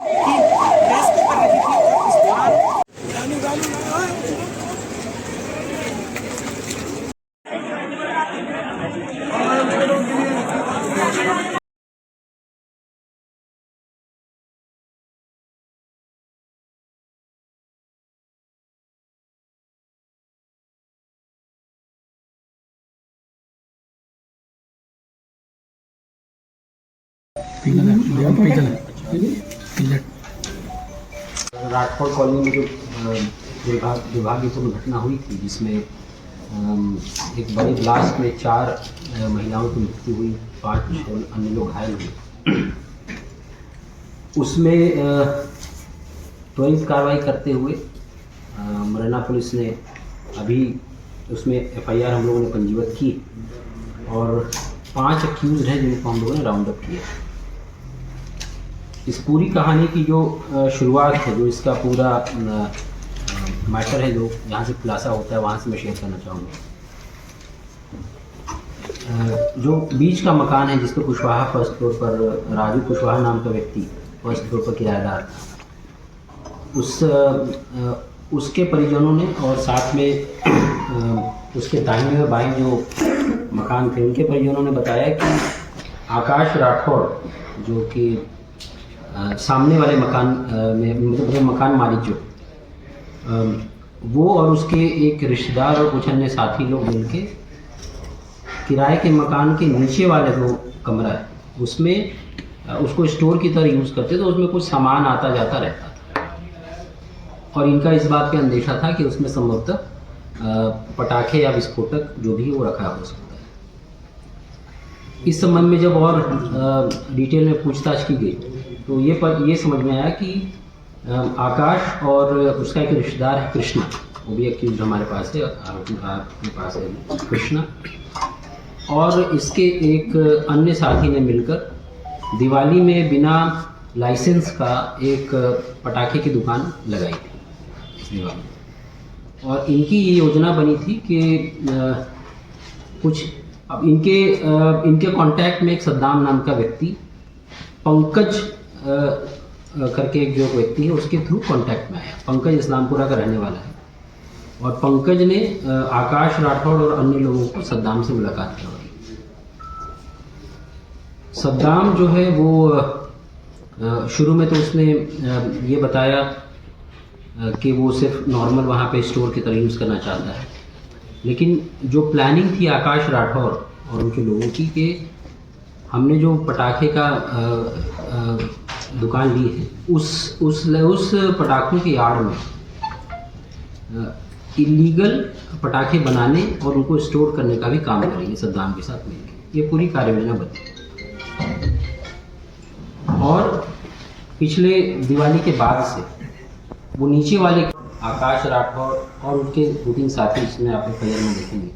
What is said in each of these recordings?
कि प्रेस को कर रही थी और इस दौरान राठौड़ कॉलोनी में जो दुर्भाग्यपूर्ण घटना हुई थी, जिसमें एक बड़े ब्लास्ट में 4 महिलाओं की मृत्यु हुई, 5 अन्य लोग घायल हुए। उसमें त्वरित कार्रवाई करते हुए मुरैना पुलिस ने अभी उसमें FIR हम लोगों ने पंजीबद्ध की और 5 अक्यूज़ हैं जिनको हम लोगों ने राउंड अप किया। इस पूरी कहानी की जो शुरुआत है, जो इसका पूरा मैटर है, जो जहाँ से खुलासा होता है वहाँ से मैं शेयर करना चाहूँगा। जो बीच का मकान है जिसको कुशवाहा फर्स्ट फ्लोर पर राजू कुशवाहा नाम का व्यक्ति फर्स्ट फ्लोर पर किराएदार था, उसके परिजनों ने और साथ में उसके दाहिने और बाएं जो मकान थे उनके परिजनों ने बताया कि आकाश राठौड़, जो कि सामने वाले मकान में मतलब मकान मालिक जो वो और उसके एक रिश्तेदार और कुछ अन्य साथी लोग मिलके किराए के मकान के नीचे वाले जो कमरा है उसमें उसको स्टोर की तरह यूज़ करते, तो उसमें कुछ सामान आता जाता रहता था और इनका इस बात का अंदेशा था कि उसमें संभवतः पटाखे या विस्फोटक जो भी वो रखा हो सकता है। इस संबंध में जब और डिटेल में पूछताछ की गई तो ये समझ में आया कि आकाश और उसका एक रिश्तेदार है कृष्णा, वो भी एक्यूज हमारे पास है, आरोपी आपके पास है कृष्णा, और इसके एक अन्य साथी ने मिलकर दिवाली में बिना लाइसेंस का एक पटाखे की दुकान लगाई थी इस दिवाली में। और इनकी ये योजना बनी थी कि कुछ अब इनके कांटेक्ट में एक सद्दाम नाम का व्यक्ति, पंकज करके एक जो व्यक्ति है उसके थ्रू कांटेक्ट में आया। पंकज इस्लामपुरा का रहने वाला है और पंकज ने आकाश राठौड़ और अन्य लोगों को सद्दाम से मुलाकात करवाई। सद्दाम जो है वो शुरू में तो उसने ये बताया कि वो सिर्फ नॉर्मल वहाँ पे स्टोर की तरह यूज़ करना चाहता है, लेकिन जो प्लानिंग थी आकाश राठौड़ और उनके लोगों की कि हमने जो पटाखे का दुकान ली है उस पटाखों की आड़ में इलीगल पटाखे बनाने और उनको स्टोर करने का भी काम करेंगे सद्दाम के साथ मिलकर। ये पूरी कार्ययोजना बनी और पिछले दिवाली के बाद से वो नीचे वाले आकाश राठौड़ और उनके 2-3 साथी, इसमें आप FIR में देखेंगे,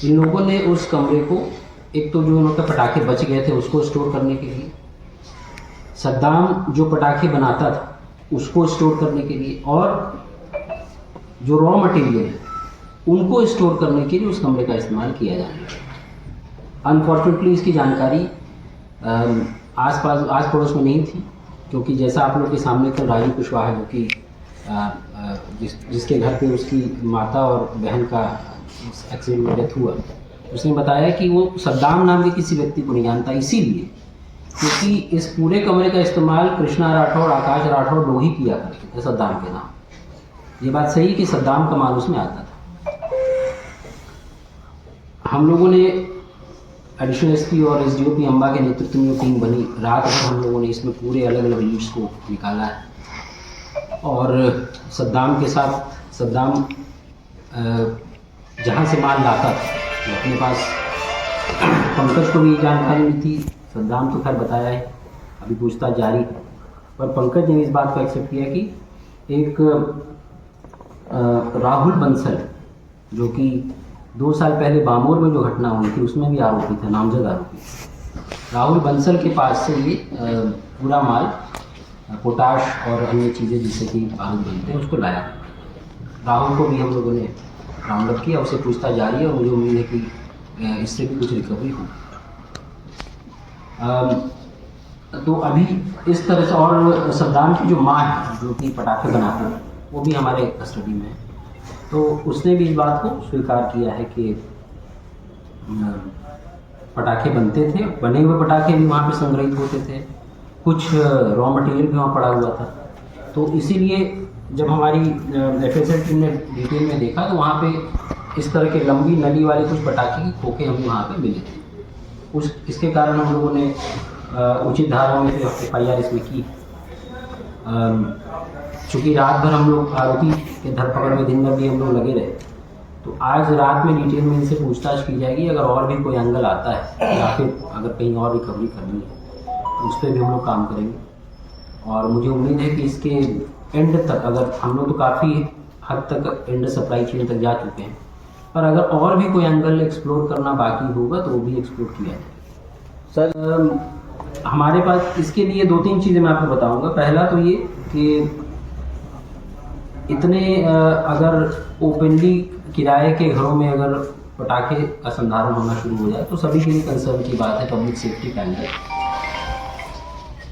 इन लोगों ने उस कमरे को, एक तो जो उनके पटाखे बच गए थे उसको स्टोर करने के लिए, सद्दाम जो पटाखे बनाता था उसको स्टोर करने के लिए, और जो रॉ मटेरियल है उनको स्टोर करने के लिए उस कमरे का इस्तेमाल किया जाने लगा। अनफॉर्चुनेटली इसकी जानकारी आस पड़ोस में नहीं थी, क्योंकि जैसा आप लोग के सामने कल राजू कुशवाहा, जो कि जिसके घर पे उसकी माता और बहन का एक्सीडेंट में डेथ हुआ, उसने बताया कि वो सद्दाम नाम के किसी व्यक्ति को नहीं जानता, इसीलिए क्योंकि इस पूरे कमरे का इस्तेमाल कृष्णा राठौड़, आकाश राठौड़ लोग ही किया करते थे सद्दाम के नाम। ये बात सही कि सद्दाम का माल उसमें आता था। हम लोगों ने एडिशनल SP और SDOP अम्बा के नेतृत्व में टीम बनी, रात भर हम लोगों ने इसमें पूरे अलग अलग लीड्स को निकाला है और सद्दाम के साथ, सद्दाम जहाँ से माल लाता था अपने पास, पंकज को भी जानकारी मिली थी, सद्दाम तो खैर बताया है, अभी पूछताछ जारी है, पर पंकज ने इस बात को एक्सेप्ट किया कि एक राहुल बंसल, जो कि 2 साल पहले बामोर में जो घटना हुई थी उसमें भी आरोपी था, नामजद आरोपी, राहुल बंसल के पास से ये पूरा माल, पोटाश और अन्य चीज़ें जिससे कि बारूद बनते हैं उसको लाया। राहुल को भी हम लोगों ने राउंड अप किया, उसे पूछताछ जारी है और मुझे उम्मीद है कि इससे भी कुछ रिकवरी हो। तो अभी इस तरह से, और सद्दाम की जो माँ है जो कि पटाखे बनाते हैं वो भी हमारे कस्टडी में है। तो उसने भी इस बात को स्वीकार किया है कि पटाखे बनते थे, बने हुए पटाखे भी वहाँ पे संग्रहित होते थे, कुछ रॉ मटेरियल भी वहाँ पड़ा हुआ था। तो इसीलिए जब हमारी FSL टीम ने डिटेल में देखा तो वहाँ पे इस तरह के लंबी नली वाले कुछ पटाखे की खोखे हमें वहाँ पे मिले थे। इसके कारण हम लोगों ने उचित धाराओं में FIR इसमें की। चूँकि रात भर हम लोग आरोपी के धरपकड़ में दिन भर भी हम लोग लगे रहे, तो आज रात में डिटेल में इनसे पूछताछ की जाएगी। अगर और भी कोई एंगल आता है या फिर अगर कहीं और रिकवरी करनी है तो उस पर भी हम लोग काम करेंगे। और मुझे उम्मीद है कि इसके एंड तक, अगर हम लोग तो काफ़ी हद तक एंड सप्लाई चेन तक जा चुके हैं, पर अगर और भी कोई एंगल एक्सप्लोर करना बाकी होगा तो वो भी एक्सप्लोर किया जाए। सर हमारे पास इसके लिए 2-3 चीज़ें मैं आपको बताऊंगा। पहला तो ये कि इतने अगर ओपनली किराए के घरों में अगर पटाखे का संधारण होना शुरू हो जाए तो सभी के लिए कंसर्न की बात है, पब्लिक सेफ्टी का एंगल।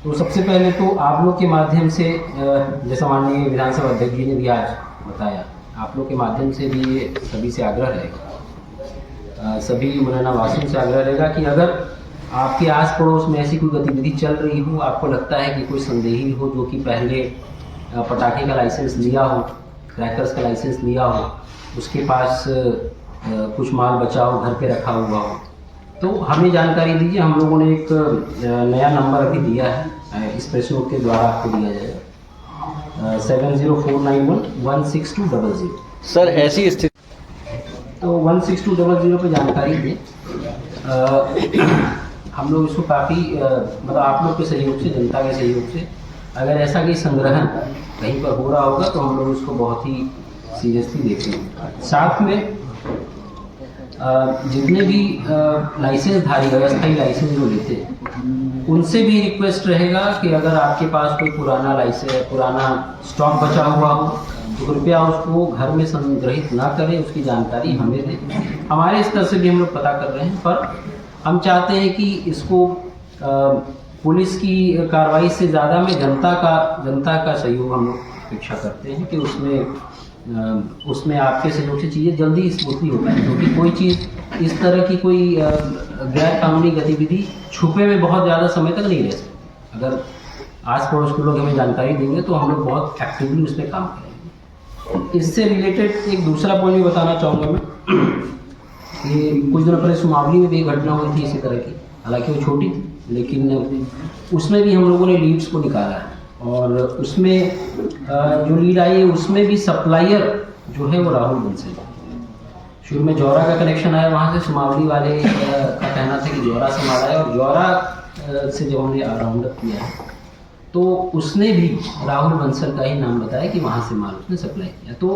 तो सबसे पहले तो आप लोग के माध्यम से, जैसा माननीय विधानसभा अध्यक्ष जी ने भी आज बताया, आप लोग के माध्यम से भी ये सभी से आग्रह रहेगा, सभी मुरैना वासियों से आग्रह रहेगा कि अगर आपके आस पड़ोस में ऐसी कोई गतिविधि चल रही हो, आपको लगता है कि कोई संदेही हो जो कि पहले पटाखे का लाइसेंस लिया हो, क्रैकर्स का लाइसेंस लिया हो, उसके पास कुछ माल बचा हो, घर पे रखा हुआ हो, तो हमें जानकारी दीजिए। हम लोगों ने एक नया नंबर अभी दिया है, इस प्रेस नोट के द्वारा आपको दिया जाएगा, 7049116200। सर ऐसी स्थिति तो 16200 पे जानकारी दें। हम लोग इसको काफ़ी मतलब आप लोग के सहयोग से, जनता के सहयोग से, अगर ऐसा कोई संग्रहण कहीं पर हो रहा होगा तो हम लोग उसको बहुत ही सीरियसली देखेंगे। साथ में जितने भी लाइसेंसधारी, अस्थायी लाइसेंस जो लेते हैं, उनसे भी रिक्वेस्ट रहेगा कि अगर आपके पास कोई पुराना लाइसेंस, पुराना स्टॉक बचा हुआ हो तो कृपया उसको घर में संग्रहित ना करें, उसकी जानकारी हमें दें। हमारे स्तर से भी हम लोग पता कर रहे हैं, पर हम चाहते हैं कि इसको पुलिस की कार्रवाई से ज़्यादा में जनता का सहयोग हम लोग अपेक्षा करते हैं कि उसमें आपके सहयोग से चीज़ें जल्दी स्मूथली हो पाएँ, क्योंकि कोई चीज़ इस तरह की कोई गैर कानूनी गतिविधि छुपे में बहुत ज़्यादा समय तक नहीं रह सकती। अगर आस पड़ोस के लोग हमें जानकारी देंगे तो हम लोग बहुत एक्टिवली उस पर काम करेंगे। इससे रिलेटेड एक दूसरा पॉइंट भी बताना चाहूँगा मैं कि कुछ दिनों पहले सुमावली में भी एक घटना हुई थी इसी तरह की, हालांकि वो छोटी थी, लेकिन उसमें भी हम लोगों ने लीड्स को निकाला है। और उसमें जो लीड आई है उसमें भी सप्लायर जो है वो राहुल बंसल है। शुरू में जौरा का कनेक्शन आया, वहाँ से सुमावली वाले का कहना था कि जौरा से माल आया, और जौरा से जब हमने राउंड अप किया है तो उसने भी राहुल बंसल का ही नाम बताया कि वहाँ से माल उसने सप्लाई किया। तो